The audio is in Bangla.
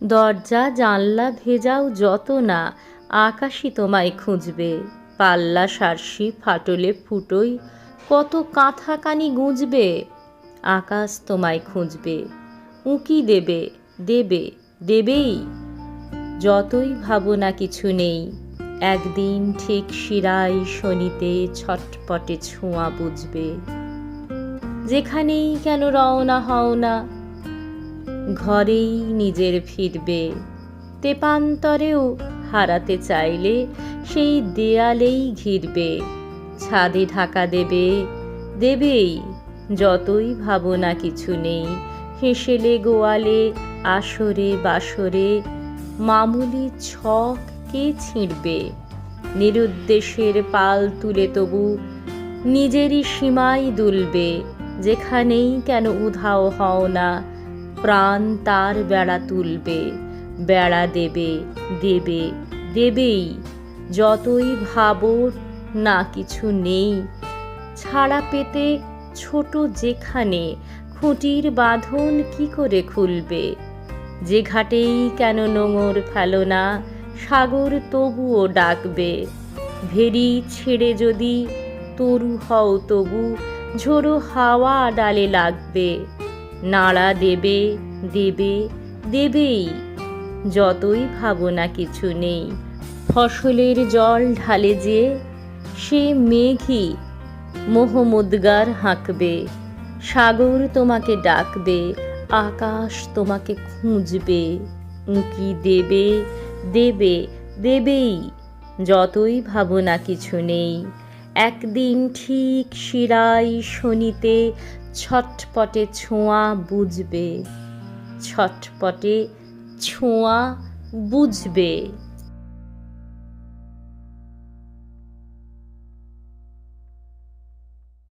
দরজা জানলা ভেজাও যত না, আকাশই তোমায় খুঁজবে। পাল্লা সার্সি ফাটলে ফুটোই কত কাঁথা কানি গুঁজবে। আকাশ তোমায় খুঁজবে, উঁকি দেবে, দেবে, দেবেই। যতই ভাবো না কিছু নেই, একদিন ঠিক শিরায় শনিতে ছটপটে ছোঁয়া বুঝবে। যেখানেই কেন রওনা হও না, ঘরেই নিজের ফিরবে। তেপান্তরেও হারাতে চাইলে সেই দেয়ালেই ঘিরবে। ছাদে ঢাকা দেবে, দেবেই। যতই ভাবো না কিছু নেই, হেসেলে গোয়ালে আসরে বাসরে মামুলি ছক কে ছিঁড়বে। নিরুদ্দেশের পাল তুলে তবু নিজেরই সীমাই দুলবে। যেখানেই কেন উধাও হও না, প্রাণ তার বেড়া তুলবে। বেড়া দেবে, দেবে, দেবেই। যতই ভাবো না কিছু নেই, ছাড়া পেতে ছোট যেখানে খুঁটির বাঁধন কি করে খুলবে। যে ঘাটেই কেন নোঙর ফেলো না, সাগর তবুও ডাকবে। ভেরি ছেড়ে যদি তরু হও তবু ঝোড়ো হাওয়া ডালে লাগবে। নাড়া দেবে, দেবে, দেবেই। যতই ভাবো না কিছু নেই, ফসলের জল ঢালে যে সে মেঘই মোহমুদ্গার হাঁকবে। সাগর তোমাকে ডাকবে, আকাশ তোমাকে খুঁজবে। উঁকি দেবে, দেবে, দেবেই। যতই ভাবো না কিছু নেই, একদিন ঠিক শিরায় শনিতে ছটপটে ছোঁয়া বুঝবে। ছটপটে ছোঁয়া বুঝবে।